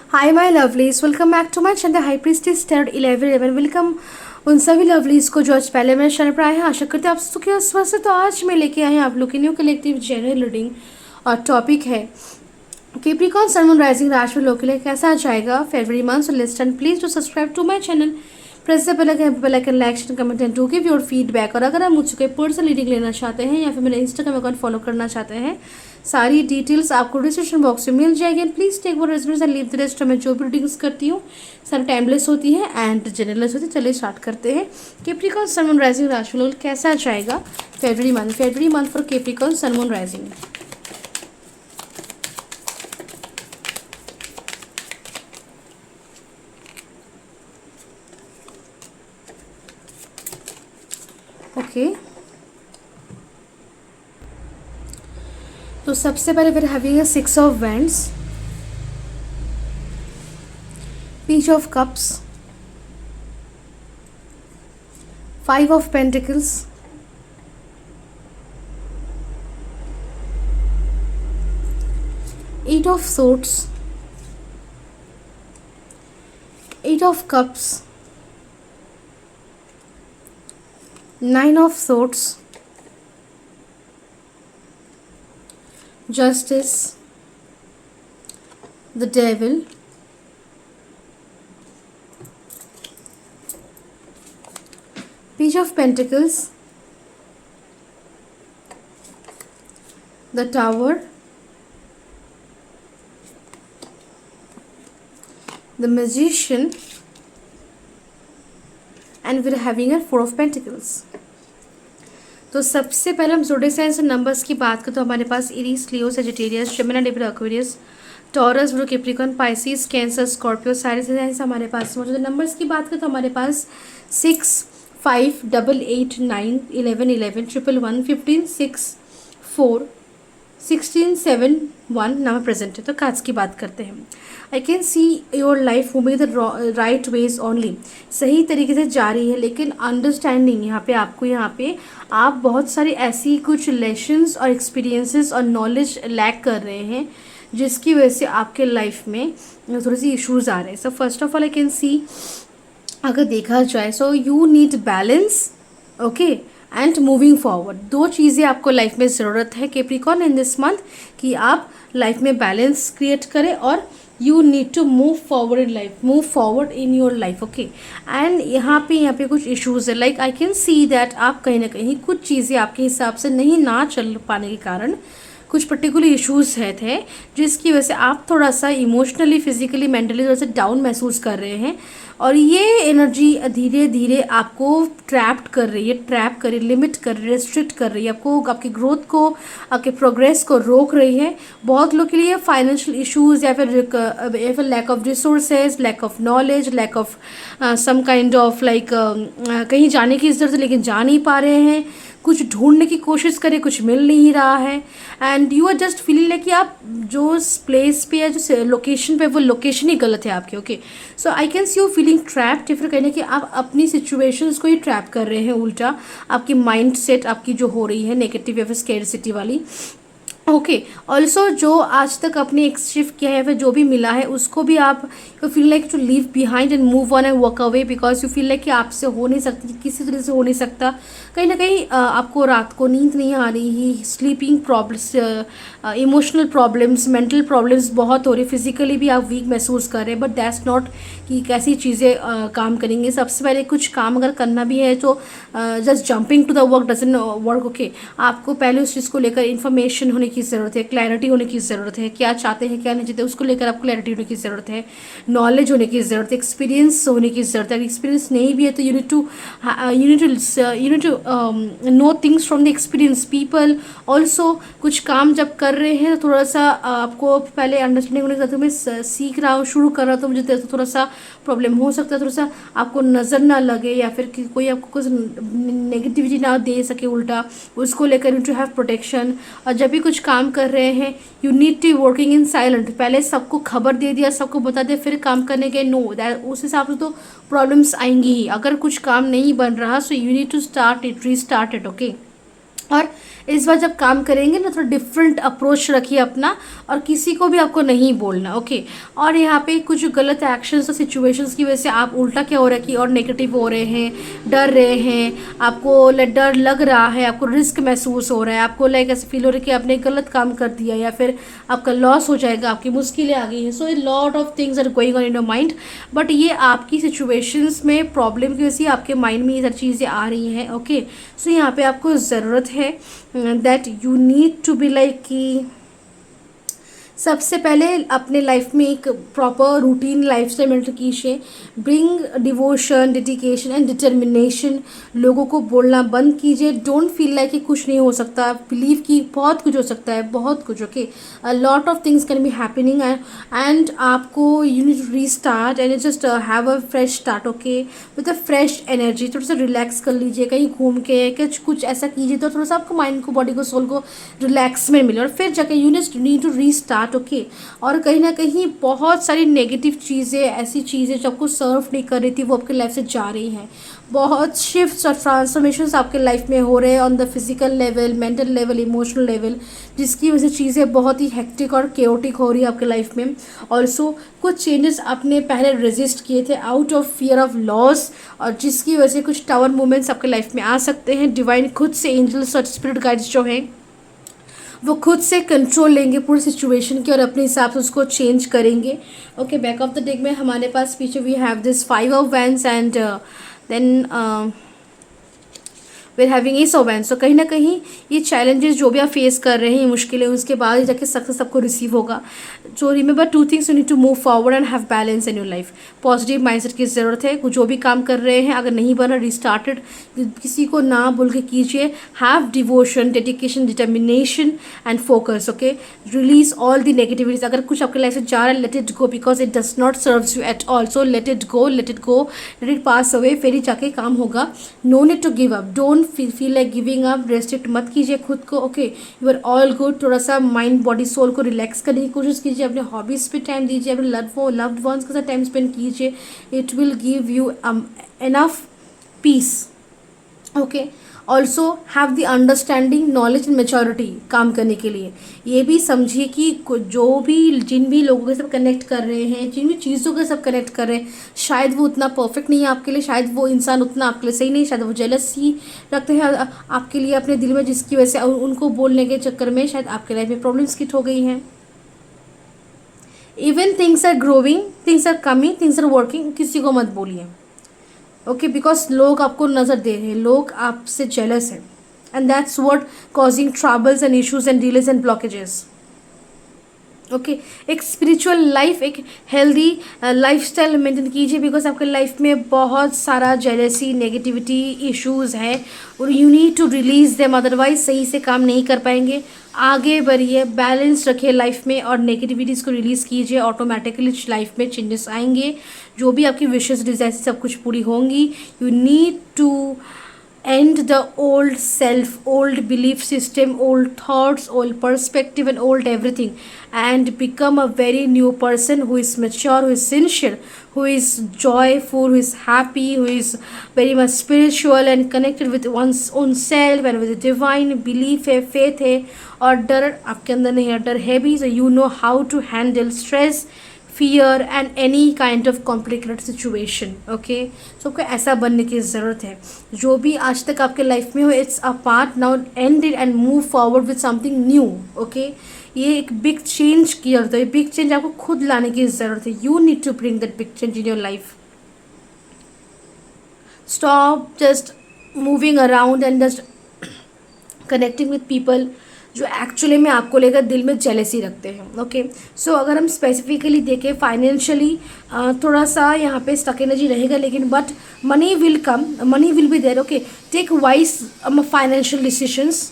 Hi my lovelies, welcome back to my channel high priestess tarot 1111। Welcome उन सभी lovelies को जो आज पहले मेरे चैनल पर आए हैं। आशा करते हैं आप सुखी और स्वस्थ। तो आज मैं लेके आई हूँ आप लोग की न्यू कलेक्टिव जनरल रीडिंग और टॉपिक है कैप्रिकॉर्न सन मून राइजिंग राशि लोगों के लिए कैसा जाएगा फरवरी month. So list please to subscribe to my channel, press the bell icon, like share comment and to give your feedback. और अगर आप मुझसे कोई पर्सनल रीडिंग लेना चाहते हैं या फिर मेरे इंस्टाग्राम अकाउंट फॉलो करना चाहते हैं, सारी डिटेल्स आपको डिस्क्रिप्शन बॉक्स में मिल जाएगी। And please take what resonates and leave the rest. मैं जो भी रीडिंग्स करती हूँ सारी टाइमलेस होती है एंड जनरलेस होती है। चलिए स्टार्ट करते हैं। कैप्रिकॉर्न सन मून राइजिंग राशि लोग कैसा जाएगा फरवरी month for Capricorn sun moon rising. Okay, तो सबसे पहले फिर having 6 of wands, Page of Cups, 5 of Pentacles, Eight of Swords, 8 of Cups, 9 of Swords, Justice, the Devil, Page of Pentacles, the Tower, the Magician, and we're having a 4 of Pentacles. तो सबसे पहले हम zodiac science और numbers की बात करें तो हमारे पास Aries, Leo, Sagittarius, Gemini, Libra, Aquarius, Taurus, ब्रू, कैप्रिकॉर्न, पाइसिस, कैंसर, स्कॉर्पियो, सारे साइंस हमारे पास मौजूद है। नंबर्स की बात करें तो हमारे पास 6, 5, 8, 8, 9, 11, 11, 111, 15, 6, 4, 16, 7, 1 नाम प्रेजेंट है। तो कार्ड्स की बात करते हैं। I can see your life moving the right ways only, सही तरीके से जा रही है, लेकिन अंडरस्टैंडिंग यहाँ पे आपको आप बहुत सारी ऐसी कुछ लेसन्स और एक्सपीरियंसेस और नॉलेज लैक कर रहे हैं जिसकी वजह से आपके लाइफ में थोड़ी सी इश्यूज आ रहे हैं। So first of all I can सी, अगर देखा जाए सो you need balance, okay, and moving forward. दो चीज़ें आपको लाइफ में ज़रूरत है कैप्रिकॉर्न इन दिस मंथ, कि आप लाइफ में बैलेंस क्रिएट करें और you need to move forward in life, move forward in your life, okay. And यहाँ पे कुछ इश्यूज है, like I can see that आप कहीं ना कहीं कुछ चीज़ें आपके हिसाब से नहीं ना चल पाने के कारण कुछ पर्टिकुलर इश्यूज थे जिसकी वजह से आप थोड़ा सा इमोशनली, फिजिकली, मेंटली थोड़ा सा डाउन महसूस कर रहे हैं। और ये एनर्जी धीरे धीरे आपको ट्रैप कर रही है, लिमिट कर रही है, रेस्ट्रिक्ट कर रही है, आपको आपकी ग्रोथ को, आपके प्रोग्रेस को रोक रही है। बहुत लोग के लिए फाइनेंशियल इश्यूज या फिर lack of resources, lack of knowledge, lack of some kind of like कहीं जाने की ज़रूरत है लेकिन जा नहीं पा रहे हैं, कुछ ढूंढने की कोशिश करें, कुछ मिल नहीं रहा है, and you are just feeling like कि आप जो प्लेस पे या जो लोकेशन पे, वो लोकेशन ही गलत है आपकी, okay. So I can C you feeling trapped, या फिर कहने कि आप अपनी सिचुएशंस को ही ट्रैप कर रहे हैं उल्टा। आपकी माइंड सेट आपकी जो हो रही है नेगेटिव या फिर स्कैरसिटी वाली, ओके। ऑल्सो जो आज तक आपने शिफ्ट किया है फिर जो भी मिला है उसको भी आप you feel like to leave behind and move on and work away, because you feel like कि आपसे हो नहीं सकती, किसी तरह से हो नहीं सकता। कहीं ना कहीं आपको रात को नींद नहीं आ रही, sleeping problems, emotional problems, mental problems बहुत हो रही, फिजिकली भी आप वीक महसूस कर रहे हैं। बट दैट्स नॉट कि कैसी चीज़ें काम करेंगे। सबसे पहले कुछ काम अगर करना भी है तो just jumping to the work doesn't work, okay. आपको पहले उस चीज़ को लेकर इन्फॉर्मेशन होने की ज़रूरत है, क्लैरिटी होने की ज़रूरत है, क्या चाहते हैं क्या नहीं चाहते उसको लेकर आपको क्लैरिटी होने की ज़रूरत है, नॉलेज होने की ज़रूरत है, एक्सपीरियंस होने की ज़रूरत है। एक्सपीरियंस नहीं भी है तो you need to know things from the experience people. Also कुछ काम जब कर रहे हैं तो थोड़ा सा आपको पहले अंडरस्टैंडिंग होने के साथ मैं सीख रहा हूँ, शुरू कर रहा हूँ, तो मुझे थोड़ा सा प्रॉब्लम हो सकता है, थोड़ा सा आपको नज़र ना लगे या फिर कि कोई आपको कुछ नेगेटिविटी ना दे सके उल्टा, उसको लेकर यू टू हैव प्रोटेक्शन। और जब भी कुछ काम कर रहे हैं you need to working in silent, पहले सबको खबर दे दिया, सबको बता दिया, फिर काम करने के नो, उस हिसाब से तो प्रॉब्लम्स आएंगी ही। अगर कुछ काम नहीं बन रहा so you need to start it, restart it, okay. और इस बार जब काम करेंगे ना, थोड़ा डिफरेंट अप्रोच रखिए अपना, और किसी को भी आपको नहीं बोलना, ओके। और यहाँ पे कुछ गलत एक्शंस और सिचुएशंस की वजह से आप उल्टा क्या हो रहा है कि और नेगेटिव हो रहे हैं, डर रहे हैं, आपको डर लग रहा है, आपको रिस्क महसूस हो रहा है, आपको लाइक ऐसे फील हो रहा है कि आपने गलत काम कर दिया या फिर आपका लॉस हो जाएगा, आपकी मुश्किलें आ गई हैं। So a lot of things are going on in your mind, but ये आपकी सिचुएशंस में प्रॉब्लम की वजह से आपके माइंड में ये सारी चीज़ें आ रही हैं, ओके। सो यहाँ पे आपको ज़रूरत है that you need to be like कि सबसे पहले अपने लाइफ में एक proper routine lifestyle maintain कीजिए। Bring devotion, dedication and determination. लोगों को बोलना बंद कीजिए। डोंट फील लाइक कि कुछ नहीं हो सकता। बिलीव कि बहुत कुछ हो सकता है, बहुत कुछ, okay. Lot of things can be happening and आपको you need to restart and just have a fresh start, okay, with a fresh energy. थोड़ा सा रिलैक्स कर लीजिए, कहीं घूम के कुछ ऐसा कीजिए तो थोड़ा सा आपको माइंड को, बॉडी को, सोल को रिलैक्समेंट मिले, और फिर जाके you need to restart, okay. और कहीं ना कहीं बहुत सारी नेगेटिव चीज़ें, ऐसी चीज़ें जो आपको सर्व नहीं कर रही थी, वो आपके लाइफ से जा रही हैं। बहुत शिफ्ट्स और ट्रांसफॉर्मेशंस आपके लाइफ में हो रहे हैं on the physical level, mental level, emotional level, जिसकी वजह से चीज़ें बहुत ही हेक्टिक और केओटिक हो रही है आपके लाइफ में। ऑल्सो कुछ चेंजेस आपने पहले रेजिस्ट किए थे out of fear of loss, और जिसकी वजह से कुछ टावर मूवमेंट्स आपके लाइफ में आ सकते हैं। डिवाइन खुद से, एंजल्स और स्पिरिट गाइड्स जो हैं, वो खुद से कंट्रोल लेंगे पूरी सिचुएशन की और अपने हिसाब से उसको चेंज करेंगे, okay. Back of the deck में हमारे पास पीछे we have this 5 of wands and then we are having ace of wands. तो कहीं ना कहीं ये चैलेंजेस जो भी आप फेस कर रहे हैं, मुश्किलें, उसके बाद ही जाके सक्सेस आपको रिसीव होगा। So remember 2 things, you need to move forward and have balance in your life. Positive mindset की ज़रूरत है। जो भी काम कर रहे हैं, अगर नहीं बना, रीस्टार्टेड, किसी को ना बोल के कीजिए। Have devotion, dedication, determination and focus, okay. Release all the negativities. अगर कुछ आपके लाइफ से जा रहा है, let it go, because it does not serves you at all. So let it go, let it go, let it pass away, फिर ही जाके काम होगा। No need to give up, don't feel like giving up. Restrict मत कीजिए खुद को, okay. You are all good. थोड़ा सा माइंड, बॉडी, सोल को रिलैक्स करने की कोशिश कीजिए। अपने हॉबीज़ पे टाइम दीजिए, अपने लव्ड वंस के साथ टाइम स्पेंड कीजिए। It will give you enough peace, okay. Also have the understanding, knowledge and maturity काम करने के लिए। ये भी समझिए कि जो भी, जिन भी लोगों के साथ कनेक्ट कर रहे हैं, जिन भी चीज़ों के साथ कनेक्ट कर रहे हैं, शायद वो उतना परफेक्ट नहीं है आपके लिए, शायद वो इंसान उतना आपके लिए सही नहीं, शायद वो जेलसी रखते हैं आपके लिए अपने दिल में, जिसकी वजह से उनको बोलने के चक्कर में शायद आपके लाइफ में प्रॉब्लम्स क्रिएट हो गई हैं। Even things are growing, things are coming, things are working, किसी को मत बोलिए, ओके, बिकॉज लोग आपको नज़र दे रहे हैं, लोग आपसे जेलस हैं, and that's what causing troubles and issues and delays and blockages, okay. एक स्पिरिचुअल लाइफ, एक हेल्दी लाइफस्टाइल मेंटेन कीजिए, बिकॉज आपके लाइफ में बहुत सारा जेलसी, नेगेटिविटी, इश्यूज है, और you need to release them, otherwise सही से काम नहीं कर पाएंगे। आगे बढ़िए, बैलेंस रखिए लाइफ में, और नेगेटिविटीज़ को रिलीज़ कीजिए। ऑटोमेटिकली लाइफ में चेंजेस आएंगे, जो भी आपकी विशेस, डिज़ायर सब कुछ पूरी होंगी। You need to end the old self, old belief system, old thoughts, old perspective and old everything, and become a very new person who is mature, who is sincere, who is joyful, who is happy, who is very much spiritual and connected with one's own self and with the divine belief है, faith है, और डर आपके अंदर नहीं है, डर है भी। So you know how to handle stress, fear and any kind of complicated situation, okay. So आपको ऐसा बनने की ज़रूरत है। जो भी आज तक आपके लाइफ में हो, it's a part, now and it and move forward with something new, okay. ये एक बिग चेंज की जरूरत है, बिग चेंज आपको खुद लाने की ज़रूरत है। You need to bring that big change in your life. Stop just moving around and just connecting with people जो एक्चुअली में आपको लेकर दिल में जेलसी रखते हैं, ओके। सो अगर हम स्पेसिफिकली देखें फाइनेंशियली, थोड़ा सा यहाँ पे स्टक एनर्जी रहेगा, लेकिन but money will come, money will be there, okay. Take wise financial decisions.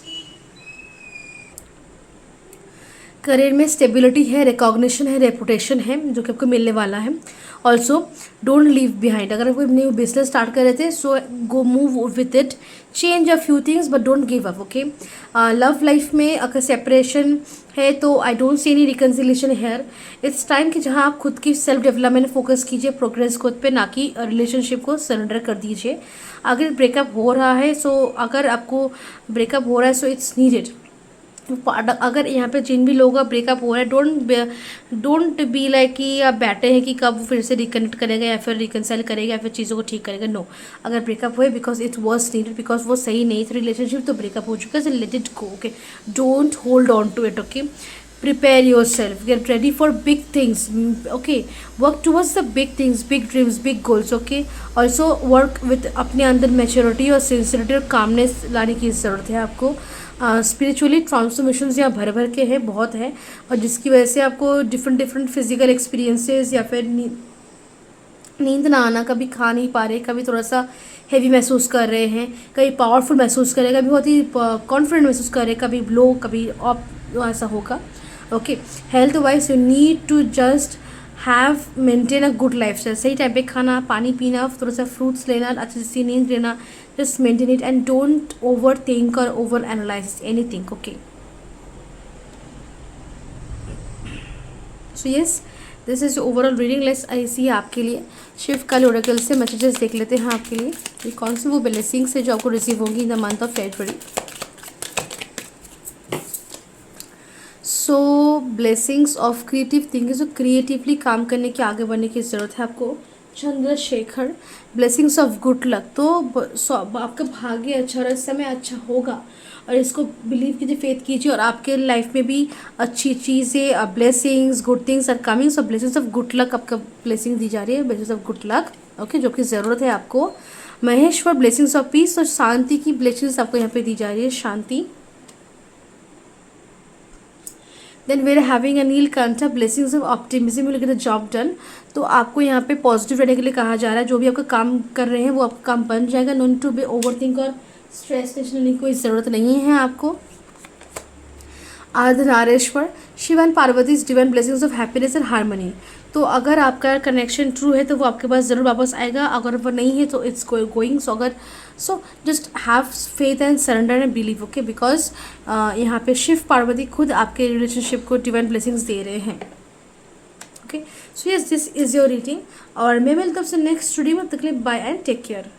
Career में स्टेबिलिटी है, रिकॉग्निशन है, रेपुटेशन है, जो कि आपको मिलने वाला है। Also don't leave behind. अगर कोई न्यू बिजनेस स्टार्ट कर रहे थे, so go move with it, change a few things but don't give up, okay. Love life में अगर सेपरेशन है तो I don't see any reconciliation hair. It's time कि जहाँ आप खुद की सेल्फ डेवलपमेंट फोकस कीजिए, प्रोग्रेस खुद पे, ना कि रिलेशनशिप को सरेंडर कर दीजिए। अगर ब्रेकअप हो रहा है अगर आपको ब्रेकअप हो रहा है सो इट्स नीडेड। अगर यहाँ पे जिन भी लोगों का ब्रेकअप हो रहा है, डोंट बी लाइक कि आप बैठे हैं कि कब वो फिर से रिकनेक्ट करेगा या फिर रिकनसाइल करेगा या फिर चीज़ों को ठीक करेगा। नो, अगर ब्रेकअप हुए because it was needed, because वो सही नहीं था रिलेशनशिप, तो ब्रेकअप हो चुका है, let it go, okay. Don't hold on to it, okay. Prepare yourself, get ready for big things, okay. Work towards the big things, big dreams, big goals, okay. Also work with अपने अंदर maturity और sincerity और calmness लाने की ज़रूरत है आपको। Spiritually transformations यहाँ भर भर के हैं, बहुत है, और जिसकी वजह से आपको डिफरेंट फिजिकल एक्सपीरियंसेस या फिर नींद ना आना, कभी खा नहीं पा रहे, कभी थोड़ा सा हैवी महसूस कर रहे हैं, कभी पावरफुल महसूस कर रहे हैं, कभी बहुत ही कॉन्फिडेंट महसूस कर रहे हैं, कभी लो कभी अप, ऐसा होगा, okay. Health wise you need to just have maintain a good lifestyle, सही टाइम पे खाना, पानी पीना, थोड़ा सा फ्रूट्स लेना, अच्छी सी नींद लेना, just maintain it and don't overthink or over analyze anything, okay? So yes, this is your overall reading. Let's I see आपके लिए शिव काल ओरेकल से मैसेजेस देख लेते हैं आपके लिए, ये कौन सी वो ब्लेसिंग्स है जो आपको रिसीव होंगी in the month of February. So blessings of creative thinking, जो क्रिएटिवली काम करने की, आगे बढ़ने की ज़रूरत है आपको। Chandrashekhar, blessings of good luck, तो आपका भाग्य अच्छा और समय अच्छा होगा, और इसको बिलीव कीजिए, फेथ कीजिए, और आपके लाइफ में भी अच्छी चीज़ें, blessings, good things are coming. So blessings of good luck आपका ब्लेसिंग दी जा रही है, blessings of good luck, okay, जो कि ज़रूरत है आपको। महेश्वर, ब्लेसिंग्स ऑफ पीस और शांति की ब्लेसिंग्स आपको यहाँ पे दी जा रही है, शांति। Then we are having a Neelkanth, blessings of optimism, will get the job done. तो आपको यहाँ पे पॉजिटिव रहने के लिए कहा जा रहा है, जो भी आपका काम कर रहे हैं वो आपका काम बन जाएगा। Not to be overthink और स्ट्रेस टेंशन लेने की कोई ज़रूरत नहीं है आपको। Ardhanareshwar, Shiv and Parvati, divine blessings of happiness and harmony. तो अगर आपका कनेक्शन ट्रू है तो वो आपके पास ज़रूर वापस आएगा, अगर वो नहीं है तो it's going. So just have faith and surrender and believe, okay, because यहाँ पे शिव पार्वती खुद आपके रिलेशनशिप को डिवाइन ब्लेसिंग्स दे रहे हैं, okay. So yes, this is your reading, और मैं मिलता हूँ आपसे नेक्स्ट स्टूडियो में। तब तक के लिए बाय एंड टेक केयर।